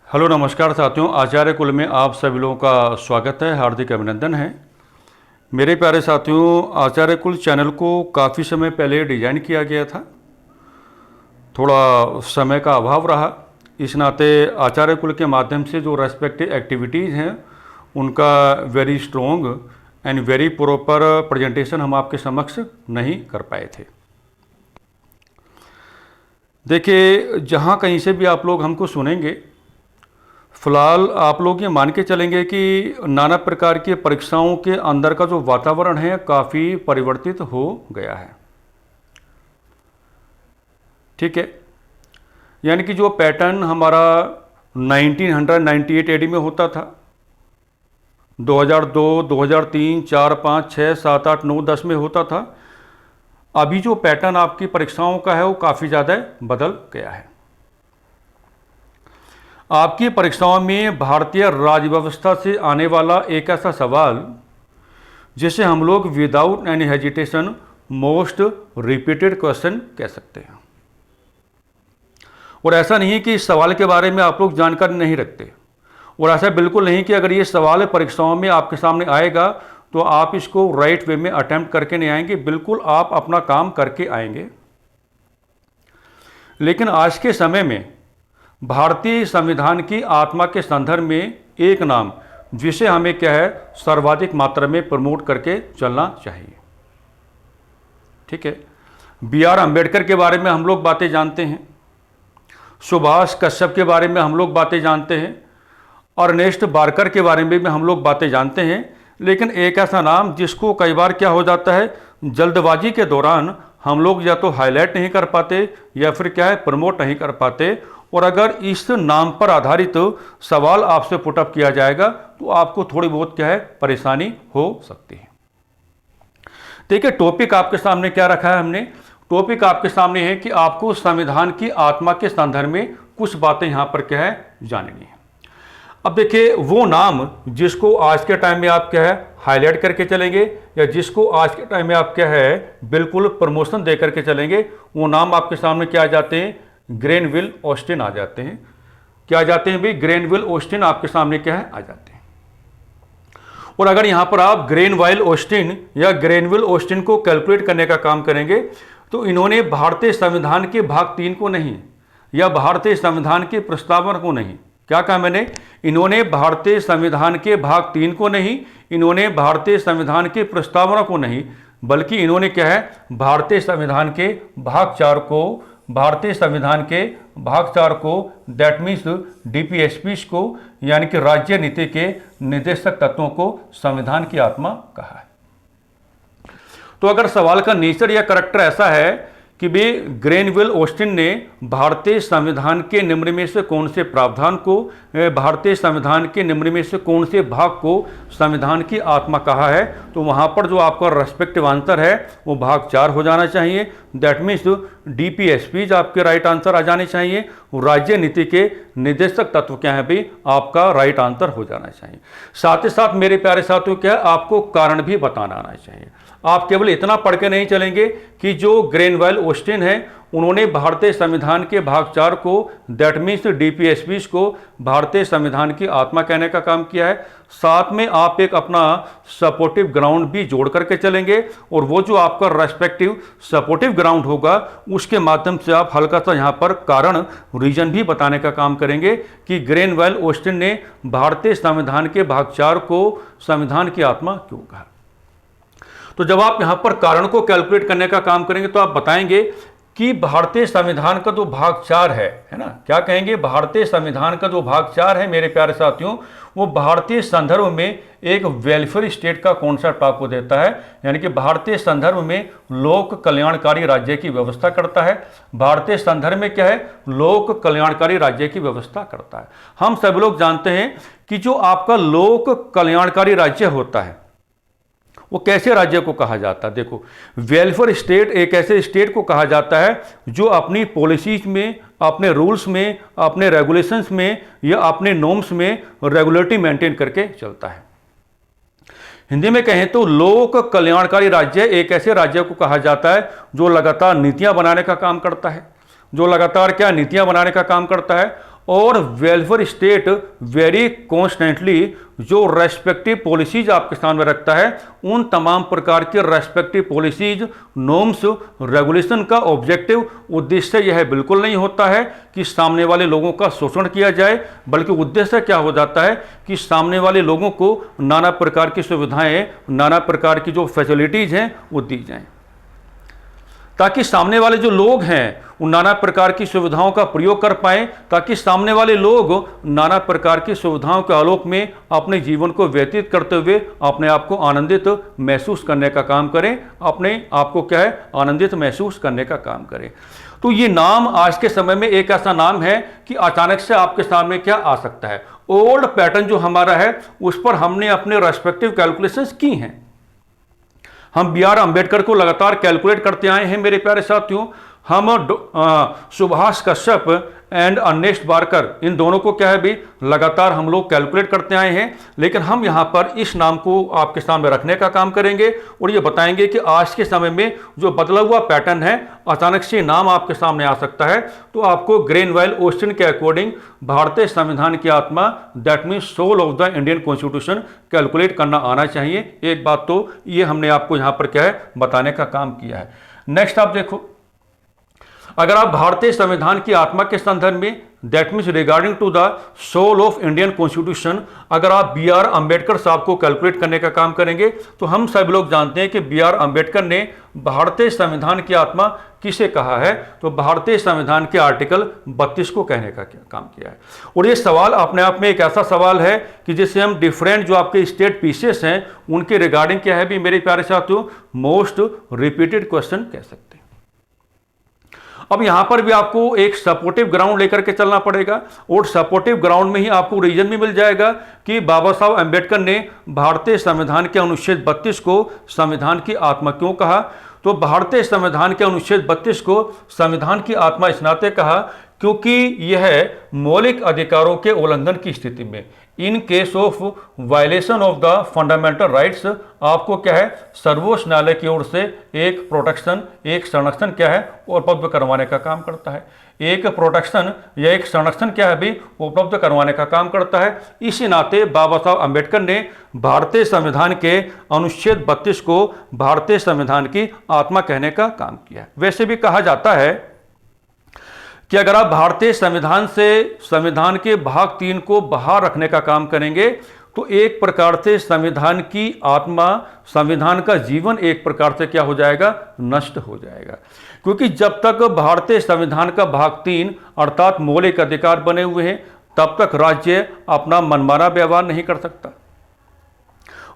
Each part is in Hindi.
हेलो नमस्कार साथियों, आचार्य कुल में आप सभी लोगों का स्वागत है, हार्दिक अभिनंदन है। मेरे प्यारे साथियों, आचार्य कुल चैनल को काफ़ी समय पहले डिज़ाइन किया गया था, थोड़ा समय का अभाव रहा। इस नाते आचार्य कुल के माध्यम से जो रेस्पेक्टिव एक्टिविटीज़ हैं उनका very strong and very proper presentation हम आपके समक्ष नहीं कर पाए थे। देखिए, जहाँ कहीं से भी आप लोग हमको सुनेंगे, फिलहाल आप लोग ये मान के चलेंगे कि नाना प्रकार की परीक्षाओं के अंदर का जो वातावरण है काफ़ी परिवर्तित हो गया है। ठीक है, यानी कि जो पैटर्न हमारा 1998 एडी में होता था, 2002, 2003, 4, 5, 6, 7, 8, 9, 10 में होता था, अभी जो पैटर्न आपकी परीक्षाओं का है वो काफ़ी ज़्यादा बदल गया है। आपकी परीक्षाओं में भारतीय राज्य व्यवस्था से आने वाला एक ऐसा सवाल जिसे हम लोग without any hesitation most repeated question कह सकते हैं। और ऐसा नहीं कि इस सवाल के बारे में आप लोग जानकारी नहीं रखते, और ऐसा बिल्कुल नहीं कि अगर ये सवाल परीक्षाओं में आपके सामने आएगा तो आप इसको राइट वे में अटेम्प्ट करके नहीं आएंगे। बिल्कुल आप अपना काम करके आएंगे। लेकिन आज के समय में भारतीय संविधान की आत्मा के संदर्भ में एक नाम जिसे हमें क्या है सर्वाधिक मात्रा में प्रमोट करके चलना चाहिए। ठीक है, B.R. अम्बेडकर के बारे में हम लोग बातें जानते हैं, सुभाष कश्यप के बारे में हम लोग बातें जानते हैं, अर्नेस्ट बारकर के बारे में भी हम लोग बातें जानते हैं। लेकिन एक ऐसा नाम जिसको कई बार क्या हो जाता है, जल्दबाजी के दौरान हम लोग या तो हाईलाइट नहीं कर पाते या फिर क्या है प्रमोट नहीं कर पाते। और अगर इस नाम पर आधारित सवाल आपसे पुटअप किया जाएगा तो आपको थोड़ी बहुत क्या है परेशानी हो सकती है। देखिए, टॉपिक आपके सामने क्या रखा है हमने। टॉपिक आपके सामने है कि आपको संविधान की आत्मा के संदर्भ में कुछ बातें यहां पर क्या है जाननी है। अब देखिए, वो नाम जिसको आज के टाइम में आप क्या है हाईलाइट करके चलेंगे या जिसको आज के टाइम में आप क्या है बिल्कुल प्रमोशन दे करके चलेंगे, वो नाम आपके सामने क्या आ जाते हैं, ग्रेनविल ऑस्टिन आ जाते हैं। क्या आ जाते हैं भाई, ग्रेनविल ऑस्टिन आपके सामने क्या है आ जाते हैं। और अगर यहां पर आप ग्रेनवाइल ऑस्टिन या ग्रेनविल ऑस्टिन को कैलकुलेट करने का काम करेंगे तो इन्होंने भारतीय संविधान के भाग 3 को नहीं या भारतीय संविधान के प्रस्तावना को नहीं, क्या कहा मैंने, इन्होंने भारतीय संविधान के भाग 3 को नहीं, इन्होंने भारतीय संविधान के प्रस्तावना को नहीं, बल्कि इन्होंने क्या है भारतीय संविधान के भाग 4 को, भारतीय संविधान के भाग 4 को, दैट मीन्स DPSPs को, यानी कि राज्य नीति के निर्देशक तत्वों को संविधान की आत्मा कहा है। तो अगर सवाल का नेचर या करैक्टर ऐसा है कि भी ग्रेनविल ऑस्टिन ने भारतीय संविधान के निम्न में से कौन से प्रावधान को, भारतीय संविधान के निम्न में से कौन से भाग को संविधान की आत्मा कहा है, तो वहां पर जो आपका रेस्पेक्टिव आंसर है वो भाग 4 हो जाना चाहिए। दैट मीन्स DPSPs आपके राइट आंसर आ जाने चाहिए। राज्य नीति के निर्देशक तत्व क्या है भी आपका राइट आंसर हो जाना चाहिए। साथ ही साथ मेरे प्यारे साथियों क्या है आपको कारण भी बताना आना चाहिए। आप केवल इतना पढ़ के नहीं चलेंगे कि जो ग्रेनवाइल ऑस्टिन है उन्होंने भारतीय संविधान के भाग 4 को, दैट मीन्स DPSPs को भारतीय संविधान की आत्मा कहने का काम किया है। साथ में आप एक अपना सपोर्टिव ग्राउंड भी जोड़ करके चलेंगे और वो जो आपका रेस्पेक्टिव सपोर्टिव ग्राउंड होगा उसके माध्यम से आप हल्का सा यहाँ पर कारण रीजन भी बताने का काम करेंगे कि ग्रेनवाइल ऑस्टिन ने भारतीय संविधान के भाग 4 को संविधान की आत्मा क्यों कहा। तो जब आप यहां पर कारण को कैलकुलेट करने का काम करेंगे तो आप बताएंगे कि भारतीय संविधान का जो भाग 4 है ना, क्या कहेंगे, भारतीय संविधान का जो भाग 4 है मेरे प्यारे साथियों, वो भारतीय संदर्भ में एक वेलफेयर स्टेट का कॉन्सेप्ट आपको देता है। यानी कि भारतीय संदर्भ में लोक कल्याणकारी राज्य की व्यवस्था करता है। भारतीय संदर्भ में क्या है, लोक कल्याणकारी राज्य की व्यवस्था करता है। हम सभी लोग जानते हैं कि जो आपका लोक कल्याणकारी राज्य होता है वो कैसे राज्य को कहा जाता है। देखो, वेलफेयर स्टेट एक ऐसे स्टेट को कहा जाता है जो अपनी पॉलिसीज में, अपने रूल्स में, अपने रेगुलेशंस में या अपने नॉर्म्स में रेगुलेटरी मेंटेन करके चलता है। हिंदी में कहें तो लोक कल्याणकारी राज्य एक ऐसे राज्य को कहा जाता है जो लगातार नीतियां बनाने का काम करता है, जो लगातार क्या नीतियां बनाने का काम करता है और वेलफेयर स्टेट वेरी कॉन्स्टेंटली जो रेस्पेक्टिव पॉलिसीज आपके सामने रखता है, उन तमाम प्रकार के रेस्पेक्टिव पॉलिसीज, नॉर्म्स, रेगुलेशन का ऑब्जेक्टिव उद्देश्य यह बिल्कुल नहीं होता है कि सामने वाले लोगों का शोषण किया जाए, बल्कि उद्देश्य क्या हो जाता है कि सामने वाले लोगों को नाना प्रकार की सुविधाएं, नाना प्रकार की जो फैसिलिटीज हैं वो दी जाएं, ताकि सामने वाले जो लोग हैं वो नाना प्रकार की सुविधाओं का प्रयोग कर पाएं, ताकि सामने वाले लोग नाना प्रकार की सुविधाओं के आलोक में अपने जीवन को व्यतीत करते हुए अपने आप को आनंदित महसूस करने का काम करें, अपने आप को क्या है, आनंदित महसूस करने का काम करें। तो ये नाम आज के समय में एक ऐसा नाम है कि अचानक से आपके सामने क्या आ सकता है। ओल्ड पैटर्न जो हमारा है उस पर हमने अपने रेस्पेक्टिव कैलकुलेशंस की हैं। हम बी आर अम्बेडकर को लगातार कैलकुलेट करते आए हैं मेरे प्यारे साथियों। हम Subhash Kashyap and Ernest Barker, इन दोनों को क्या है भी लगातार हम लोग कैलकुलेट करते आए हैं, लेकिन हम यहाँ पर इस नाम को आपके सामने रखने का काम करेंगे और ये बताएंगे कि आज के समय में जो बदला हुआ पैटर्न है, अचानक से नाम आपके सामने आ सकता है, तो आपको ग्रेनवेल ओस्टिन के अकॉर्डिंग भारतीय संविधान की आत्मा, that means soul of the Indian constitution, calculate करना आना चाहिए। एक बात तो ये हमने आपको यहाँ पर क्या है बताने का काम किया है। नेक्स्ट आप देखो, अगर आप भारतीय संविधान की आत्मा के संदर्भ में, that means regarding to the soul of Indian constitution, अगर आप बी आर अम्बेडकर साहब को कैलकुलेट करने का काम करेंगे, तो हम सब लोग जानते हैं कि बी आर अम्बेडकर ने भारतीय संविधान की आत्मा किसे कहा है, तो भारतीय संविधान के आर्टिकल 32 को कहने का काम किया है। और ये सवाल अपने आप में एक ऐसा सवाल है कि जिसे हम डिफरेंट जो आपके स्टेट पीसेस हैं उनके रिगार्डिंग क्या है भी मेरे प्यारे साथियों, मोस्ट रिपीटेड क्वेश्चन कह सकते हैं। अब यहां पर भी आपको एक सपोर्टिव ग्राउंड लेकर के चलना पड़ेगा, और सपोर्टिव ग्राउंड में ही आपको रीजन भी मिल जाएगा कि बाबा साहब अम्बेडकर ने भारतीय संविधान के अनुच्छेद 32 को संविधान की आत्मा क्यों कहा। तो भारतीय संविधान के अनुच्छेद 32 को संविधान की आत्मा इस नाते कहा क्योंकि यह मौलिक अधिकारों के उल्लंघन की स्थिति में, in case of violation of the fundamental rights, आपको क्या है सर्वोच्च न्यायालय की ओर से एक प्रोटेक्शन, एक संरक्षण क्या है उपलब्ध करवाने का काम करता है। एक प्रोटेक्शन या एक संरक्षण क्या है भी उपलब्ध करवाने का काम करता है। इसी नाते बाबा साहब अम्बेडकर ने भारतीय संविधान के अनुच्छेद 32 को भारतीय संविधान की आत्मा कहने का काम किया है। वैसे भी कहा जाता है कि अगर आप भारतीय संविधान से संविधान के भाग 3 को बाहर रखने का काम करेंगे, तो एक प्रकार से संविधान की आत्मा, संविधान का जीवन एक प्रकार से क्या हो जाएगा, नष्ट हो जाएगा। क्योंकि जब तक भारतीय संविधान का भाग 3 अर्थात मौलिक अधिकार बने हुए हैं, तब तक राज्य अपना मनमाना व्यवहार नहीं कर सकता।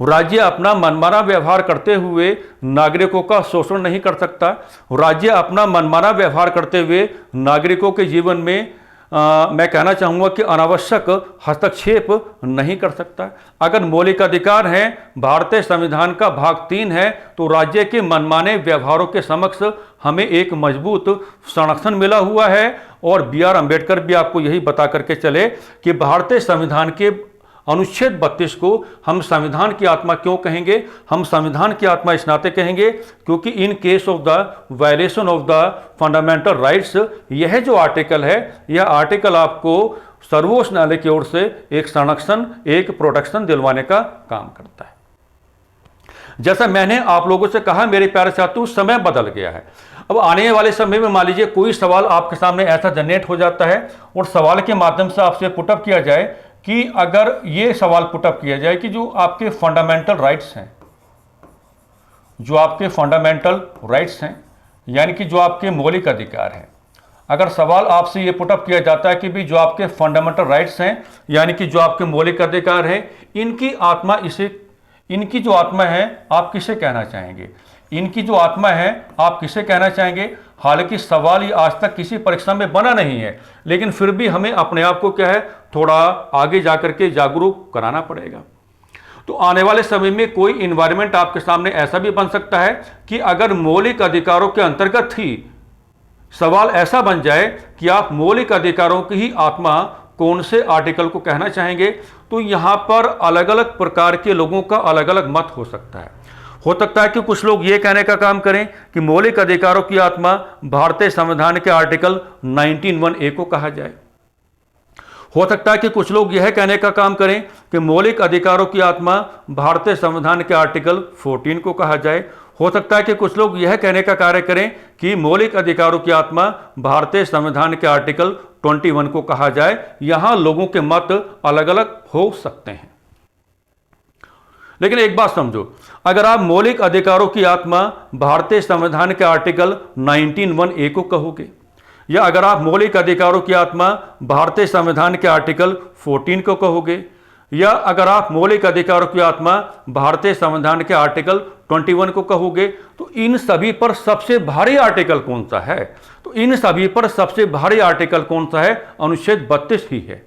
राज्य अपना मनमाना व्यवहार करते हुए नागरिकों का शोषण नहीं कर सकता। राज्य अपना मनमाना व्यवहार करते हुए नागरिकों के जीवन में मैं कहना चाहूँगा कि अनावश्यक हस्तक्षेप नहीं कर सकता। अगर मौलिक अधिकार हैं, भारतीय संविधान का भाग 3 है, तो राज्य के मनमाने व्यवहारों के समक्ष हमें एक मजबूत संरक्षण मिला हुआ है। और बी आर अम्बेडकर भी आपको यही बता करके चले कि भारतीय संविधान के अनुच्छेद 32 को हम संविधान की आत्मा क्यों कहेंगे। हम संविधान की आत्मा इस नाते कहेंगे क्योंकि in case of the violation of the fundamental rights, यह जो आर्टिकल है, यह आर्टिकल आपको सर्वोच्च न्यायालय की ओर से एक संरक्षण, एक प्रोटेक्शन दिलवाने का काम करता है। जैसा मैंने आप लोगों से कहा मेरे प्यारे साथियों, समय बदल गया है। अब आने वाले समय में मान लीजिए कोई सवाल आपके सामने ऐसा जनरेट हो जाता है और सवाल के माध्यम से आपसे पुटअप किया जाए कि अगर ये सवाल पुटअप किया जाए कि जो आपके फंडामेंटल राइट्स हैं, जो आपके फंडामेंटल राइट्स हैं, यानी कि जो आपके मौलिक अधिकार हैं, अगर सवाल आपसे ये पुटअप किया जाता है कि भी जो आपके फंडामेंटल राइट्स हैं, यानी कि जो आपके मौलिक अधिकार हैं, इनकी आत्मा, इसे, इनकी जो आत्मा है आप किसे कहना चाहेंगे, इनकी जो आत्मा है आप किसे कहना चाहेंगे। हालांकि सवाल ये आज तक किसी परीक्षा में बना नहीं है, लेकिन फिर भी हमें अपने आप को क्या है थोड़ा आगे जाकर के जागरूक कराना पड़ेगा। तो आने वाले समय में कोई इन्वायरमेंट आपके सामने ऐसा भी बन सकता है कि अगर मौलिक अधिकारों के अंतर्गत ही सवाल ऐसा बन जाए कि आप मौलिक अधिकारों की ही आत्मा कौन से आर्टिकल को कहना चाहेंगे, तो यहाँ पर अलग अलग प्रकार के लोगों का अलग अलग मत हो सकता है। हो सकता है कि कुछ लोग ये कहने का काम करें कि मौलिक अधिकारों की आत्मा भारतीय संविधान के आर्टिकल 19(1)(a) को कहा जाए। हो सकता है कि कुछ लोग यह कहने का काम करें कि मौलिक अधिकारों की आत्मा भारतीय संविधान के आर्टिकल 14 को कहा जाए। हो सकता है कि कुछ लोग यह कहने का कार्य करें कि मौलिक अधिकारों की आत्मा भारतीय संविधान के आर्टिकल 21 को कहा जाए। यहां लोगों के मत अलग अलग हो सकते हैं, लेकिन एक बात समझो, अगर आप मौलिक अधिकारों की आत्मा भारतीय संविधान के आर्टिकल 19(1)(a) को कहोगे, या अगर आप मौलिक अधिकारों की आत्मा भारतीय संविधान के आर्टिकल 14 को कहोगे, या अगर आप मौलिक अधिकारों की आत्मा भारतीय संविधान के आर्टिकल 21 को कहोगे, तो इन सभी पर सबसे भारी आर्टिकल कौन सा है? तो इन सभी पर सबसे भारी आर्टिकल कौन सा है? अनुच्छेद 32 ही है।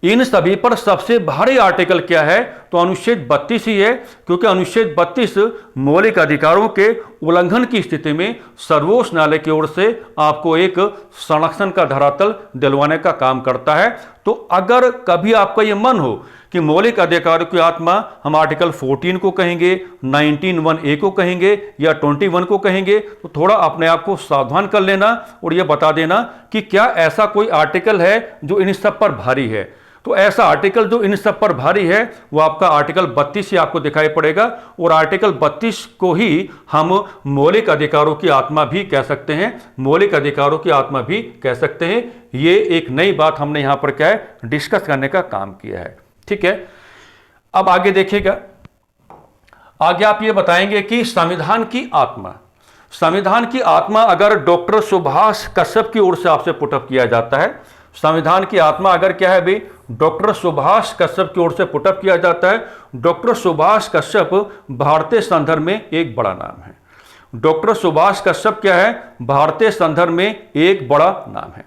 इन सभी पर सबसे भारी आर्टिकल क्या है? तो अनुच्छेद 32 ही है, क्योंकि अनुच्छेद 32 मौलिक अधिकारों के उल्लंघन की स्थिति में सर्वोच्च न्यायालय की ओर से आपको एक संरक्षण का धरातल दिलवाने का काम करता है। तो अगर कभी आपका यह मन हो कि मौलिक अधिकारों की आत्मा हम आर्टिकल 14 को कहेंगे, 19(1)(a) को कहेंगे या 21 को कहेंगे, तो थोड़ा अपने आप को सावधान कर लेना और यह बता देना कि क्या ऐसा कोई आर्टिकल है जो इन सब पर भारी है। तो ऐसा आर्टिकल जो इन सब पर भारी है वो आपका आर्टिकल 32 ही आपको दिखाई पड़ेगा, और आर्टिकल 32 को ही हम मौलिक अधिकारों की आत्मा भी कह सकते हैं, मौलिक अधिकारों की आत्मा भी कह सकते हैं। ये एक नई बात हमने यहां पर क्या है, डिस्कस करने का काम किया है। ठीक है, अब आगे देखिएगा, आगे आप ये बताएंगे कि संविधान की आत्मा, संविधान की आत्मा अगर डॉक्टर सुभाष कश्यप की ओर से आपसे पुटअप किया जाता है, संविधान की आत्मा अगर क्या है भाई, डॉक्टर सुभाष कश्यप की ओर से पुटअप किया जाता है। डॉक्टर सुभाष कश्यप भारतीय संदर्भ में एक बड़ा नाम है। डॉक्टर सुभाष कश्यप क्या है? भारतीय संदर्भ में एक बड़ा नाम है।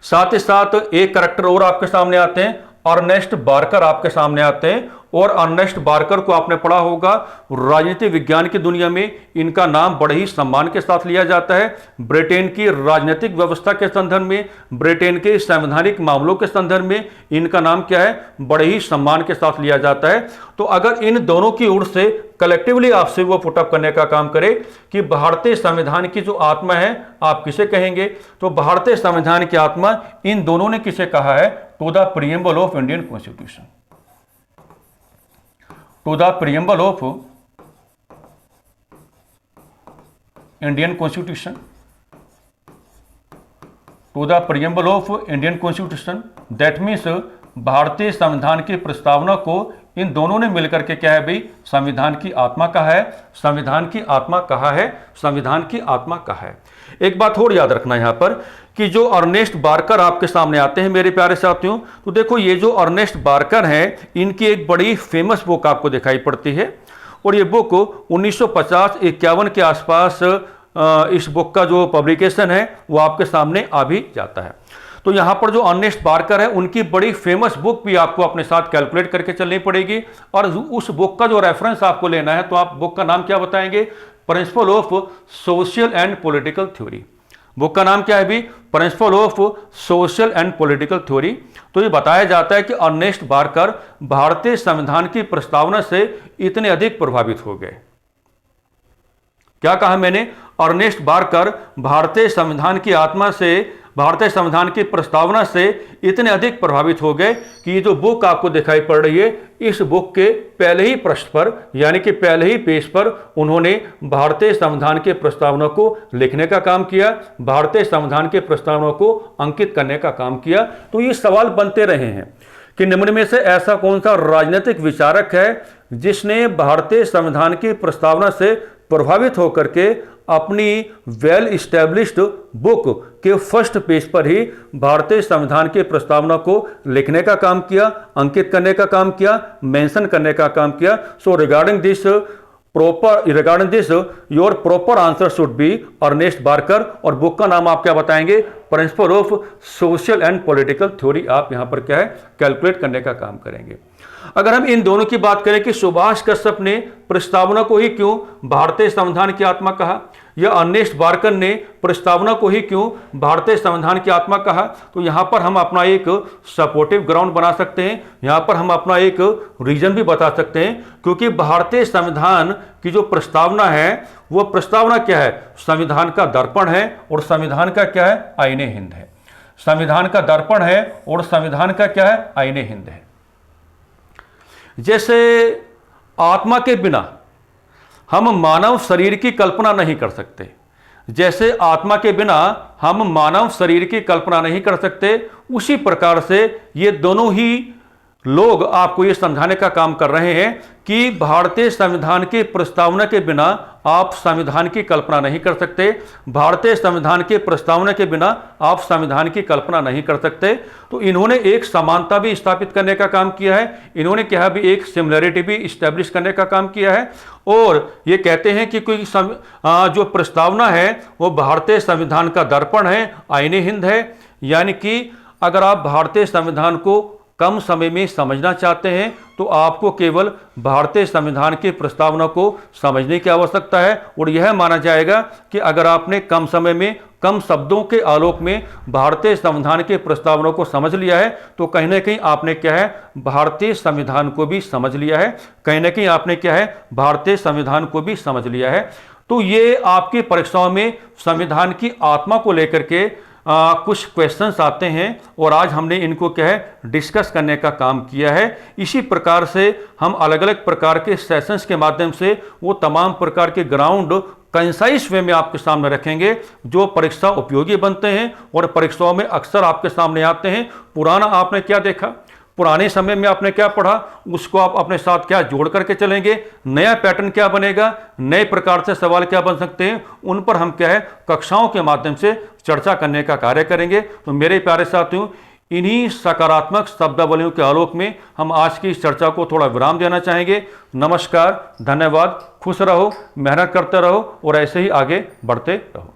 साथ ही साथ एक कैरेक्टर और आपके सामने आते हैं, अर्नेस्ट बार्कर आपके सामने आते हैं, और अर्नेस्ट बार्कर को आपने पढ़ा होगा राजनीति विज्ञान की दुनिया में इनका नाम बड़े ही सम्मान के साथ लिया जाता है। ब्रिटेन की राजनीतिक व्यवस्था के संदर्भ में, ब्रिटेन के संवैधानिक मामलों के संदर्भ में इनका नाम क्या है, बड़े ही सम्मान के साथ लिया जाता है। तो अगर इन दोनों की ओर से कलेक्टिवली आपसे वो पुटअप करने का काम करे कि भारतीय संविधान की जो आत्मा है आप किसे कहेंगे, तो भारतीय संविधान की आत्मा इन दोनों ने किसे कहा है? To the preamble of Indian constitution, to the preamble of Indian constitution, to the preamble of Indian constitution. That means भारतीय संविधान की प्रस्तावना को इन दोनों ने मिलकर के क्या है भाई, संविधान की आत्मा कहा है, संविधान की आत्मा कहा है, संविधान की आत्मा कहा है। एक बात और याद रखना यहां पर कि जो अर्नेस्ट बार्कर आपके सामने आते हैं मेरे प्यारे साथियों, तो देखो ये जो अर्नेस्ट बार्कर हैं, इनकी एक बड़ी फेमस बुक आपको दिखाई पड़ती है, और ये बुक 1950-51 के आसपास इस बुक का जो पब्लिकेशन है वो आपके सामने आ भी जाता है। तो यहां पर जो अर्नेस्ट बार्कर है उनकी बड़ी फेमस बुक भी आपको अपने साथ कैलकुलेट करके चलनी पड़ेगी, और उस बुक का जो रेफरेंस आपको लेना है, तो आप बुक का नाम क्या बताएंगे? Principle of social and political theory. Book का नाम क्या है भी? Principal of social and political theory. तो ये बताया जाता है कि अर्नेस्ट बार्कर भारतीय संविधान की प्रस्तावना से इतने अधिक प्रभावित हो गए। क्या कहा मैंने? अर्नेस्ट बार्कर भारतीय संविधान की आत्मा से, भारतीय संविधान की प्रस्तावना से इतने अधिक प्रभावित हो गए कि ये जो बुक आपको दिखाई पड़ रही है, इस बुक के पहले ही पृष्ठ पर, यानी कि पहले ही पेज पर उन्होंने भारतीय संविधान के प्रस्तावना को लिखने का काम किया, भारतीय संविधान के प्रस्तावना को अंकित करने का काम किया। तो ये सवाल बनते रहे हैं कि निम्न में से ऐसा कौन सा राजनीतिक विचारक है जिसने भारतीय संविधान की प्रस्तावना से प्रभावित होकर के अपनी वेल इस्टेब्लिश्ड बुक के फर्स्ट पेज पर ही भारतीय संविधान की प्रस्तावना को लिखने का काम किया, अंकित करने का काम किया, मेंशन करने का काम किया। So regarding this your proper answer should be Ernest Barker, और बुक का नाम आप क्या बताएंगे? Principle of social and political theory आप यहां पर क्या है, कैलकुलेट करने का काम करेंगे। अगर हम इन दोनों की बात करें कि सुभाष कश्यप ने प्रस्तावना को ही क्यों भारतीय संविधान की आत्मा कहा, या अर्नेस्ट बार्कर ने प्रस्तावना को ही क्यों भारतीय संविधान की आत्मा कहा, तो यहां पर हम अपना एक सपोर्टिव ग्राउंड बना सकते हैं, यहां पर हम अपना एक रीजन भी बता सकते हैं, क्योंकि भारतीय संविधान की जो प्रस्तावना है वो प्रस्तावना क्या है? संविधान का दर्पण है, और संविधान का क्या है? आईने हिंद है। संविधान का दर्पण है और संविधान का क्या है, आईने हिंद है। जैसे आत्मा के बिना हम मानव शरीर की कल्पना नहीं कर सकते, जैसे आत्मा के बिना हम मानव शरीर की कल्पना नहीं कर सकते, उसी प्रकार से ये दोनों ही लोग आपको ये समझाने का काम कर रहे हैं कि भारतीय संविधान की प्रस्तावना के बिना आप संविधान की कल्पना नहीं कर सकते, भारतीय संविधान के प्रस्तावना के बिना आप संविधान की कल्पना नहीं कर सकते। तो इन्होंने एक समानता भी स्थापित करने का काम किया है, इन्होंने क्या भी एक सिमिलरिटी भी इस्टेब्लिश करने का काम किया है, और ये कहते हैं कि कोई जो प्रस्तावना है वो भारतीय संविधान का दर्पण है, आईने हिंद है। यानी कि अगर आप भारतीय संविधान को कम समय में समझना चाहते हैं तो आपको केवल भारतीय संविधान की प्रस्तावना को समझने की आवश्यकता है, और यह माना जाएगा कि अगर आपने कम समय में कम शब्दों के आलोक में भारतीय संविधान की प्रस्तावना को समझ लिया है तो कहीं ना कहीं आपने क्या है, भारतीय संविधान को भी समझ लिया है, कहीं ना कहीं आपने क्या है, भारतीय संविधान को भी समझ लिया है। तो ये आपकी परीक्षाओं में संविधान की आत्मा को लेकर के कुछ क्वेश्चंस आते हैं और आज हमने इनको क्या है, डिस्कस करने का काम किया है। इसी प्रकार से हम अलग अलग प्रकार के सेशंस के माध्यम से वो तमाम प्रकार के ग्राउंड कंसाइज वे में आपके सामने रखेंगे जो परीक्षा उपयोगी बनते हैं और परीक्षाओं में अक्सर आपके सामने आते हैं। पुराना आपने क्या देखा, पुराने समय में आपने क्या पढ़ा, उसको आप अपने साथ क्या जोड़ करके चलेंगे, नया पैटर्न क्या बनेगा, नए प्रकार से सवाल क्या बन सकते हैं, उन पर हम क्या है कक्षाओं के माध्यम से चर्चा करने का कार्य करेंगे। तो मेरे प्यारे साथियों, इन्हीं सकारात्मक शब्दावलियों के आलोक में हम आज की इस चर्चा को थोड़ा विराम देना चाहेंगे। नमस्कार, धन्यवाद, खुश रहो, मेहनत करते रहो और ऐसे ही आगे बढ़ते रहो।